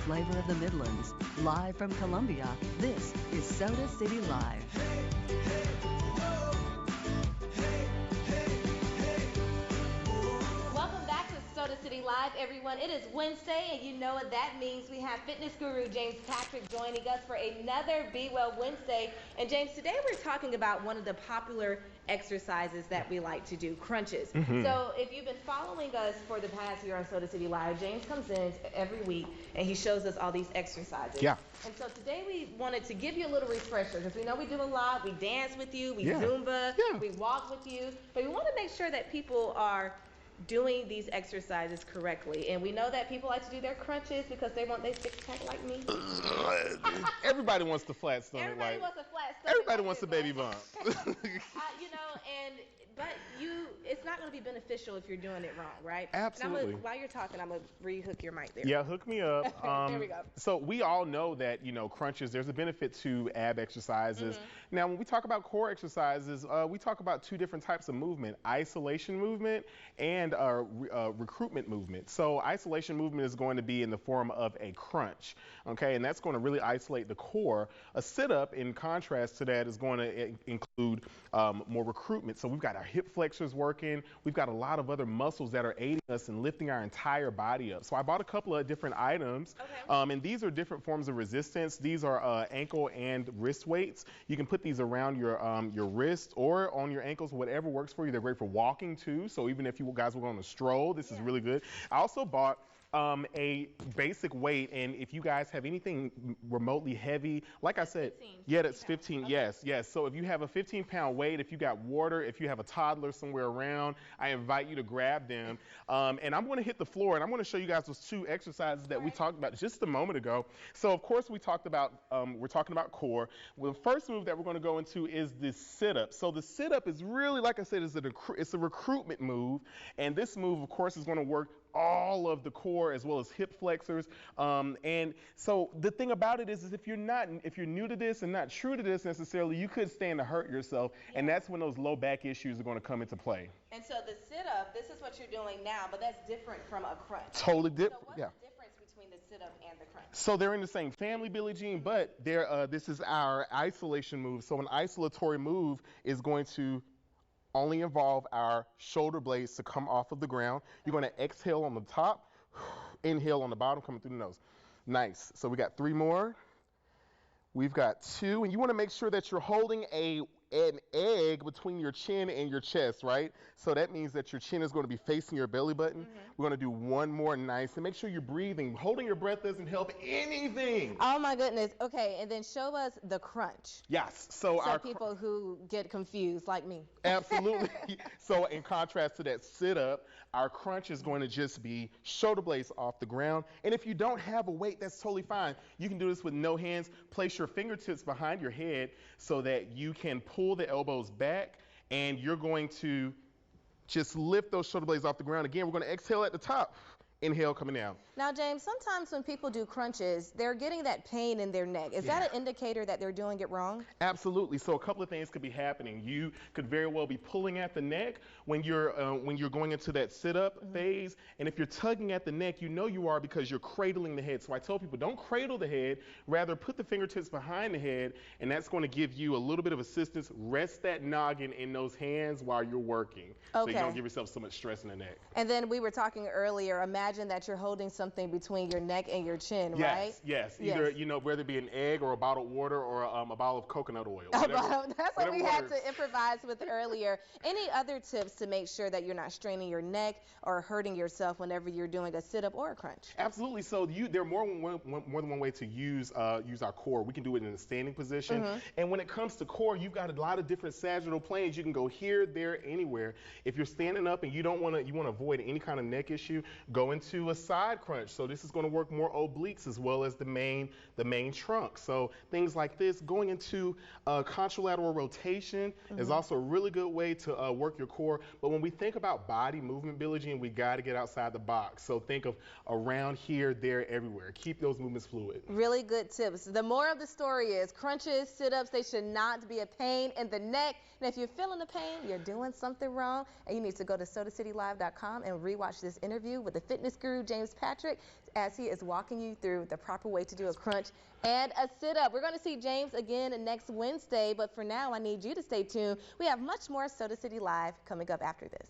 flavor of the Midlands. Live from Columbia, this is Soda City Live. Welcome back to Soda City Live, everyone. It is Wednesday, and you know what that means. We have fitness guru James Patrick joining us for another Be Well Wednesday. And James, today we're talking about one of the popular exercises that we like to do, crunches. So if you've been following us for the past year on Soda City Live, James comes in every week and he shows us all these exercises. Yeah. And so today we wanted to give you a little refresher because we know we do a lot. We dance with you, we Yeah. Zumba, Yeah. we walk with you, but we want to make sure that people are doing these exercises correctly. And we know that people like to do their crunches because they want their six-pack like me. Everybody wants the flat stomach. Everybody like, wants a flat stomach. everybody like wants this, the baby right? bump. But it's not going to be beneficial if you're doing it wrong, right? Absolutely. While you're talking, I'm going to re-hook your mic there. Yeah, hook me up. There we go. So we all know that, crunches, there's a benefit to ab exercises. Now, when we talk about core exercises, we talk about two different types of movement, isolation movement and recruitment movement. So isolation movement is going to be in the form of a crunch, okay? And that's going to really isolate the core. A sit-up, in contrast to that, is going to include more recruitment. So we've got our hip flexors working. We've got a lot of other muscles that are aiding us in lifting our entire body up. So I bought a couple of different items, and these are different forms of resistance. These are ankle and wrist weights. You can put these around your wrist or on your ankles, whatever works for you. They're great for walking too. So even if you guys were on a stroll, this is really good. I also bought a basic weight, and if you guys have anything remotely heavy, like I said, 15 that's 15. Okay. Yes. So if you have a 15-pound weight, if you got water, if you have a toddler somewhere around, I invite you to grab them. And I'm going to hit the floor, and I'm going to show you guys those two exercises that we talked about just a moment ago. So of course we're talking about core. Well, the first move that we're going to go into is the sit-up. So the sit-up is really, like I said, it's a recruitment move, and this move, of course, is going to work all of the core as well as hip flexors. And so the thing about it is if you're new to this and not true to this necessarily, you could stand to hurt yourself, and that's when those low back issues are going to come into play. And so the sit-up, this is what you're doing now, but that's different from a crunch. Totally different. So what's the difference between the sit-up and the crunch? So they're in the same family, Billie Jean, but this is our isolation move. So an isolatory move is going to only involve our shoulder blades to come off of the ground. You're going to exhale on the top, inhale on the bottom, coming through the nose. Nice. So we got 3 more. We've got 2, and you want to make sure that you're holding an egg between your chin and your chest, right? So that means that your chin is going to be facing your belly button. We're going to do 1 more, nice, and make sure you're breathing. Holding your breath doesn't help anything. Oh my goodness. Okay, and then show us the crunch. Yes. So people who get confused like me. Absolutely. So in contrast to that sit-up, our crunch is going to just be shoulder blades off the ground. And if you don't have a weight, that's totally fine. You can do this with no hands. Place your fingertips behind your head so that you can pull the elbows back, and you're going to just lift those shoulder blades off the ground. Again, we're going to exhale at the top. Inhale, coming down. Now, James, sometimes when people do crunches, they're getting that pain in their neck. Is that an indicator that they're doing it wrong? Absolutely. So a couple of things could be happening. You could very well be pulling at the neck when you're going into that sit-up phase. And if you're tugging at the neck, you know you are because you're cradling the head. So I tell people, don't cradle the head. Rather, put the fingertips behind the head, and that's going to give you a little bit of assistance. Rest that noggin in those hands while you're working. So you don't give yourself so much stress in the neck. And then we were talking earlier, imagine that you're holding something between your neck and your chin, right? Yes. Either, whether it be an egg or a bottle of water or a bottle of coconut oil. That's what we had to improvise with earlier. Any other tips to make sure that you're not straining your neck or hurting yourself whenever you're doing a sit-up or a crunch? Absolutely. So there are more than one way to use our core. We can do it in a standing position. And when it comes to core, you've got a lot of different sagittal planes. You can go here, there, anywhere. If you're standing up and you want to avoid any kind of neck issue, go into a side crunch. So this is going to work more obliques as well as the main trunk. So things like this, going into contralateral rotation is also a really good way to work your core. But when we think about body movement, Billie Jean, we got to get outside the box. So think of around here, there, everywhere. Keep those movements fluid. Really good tips. The moral of the story is crunches, sit-ups, they should not be a pain in the neck. And if you're feeling the pain, you're doing something wrong, and you need to go to sodacitylive.com and rewatch this interview with the fitness guru, James Patrick. as he is walking you through the proper way to do a crunch and a sit-up. We're going to see James again next Wednesday, but for now, I need you to stay tuned. We have much more Soda City Live coming up after this.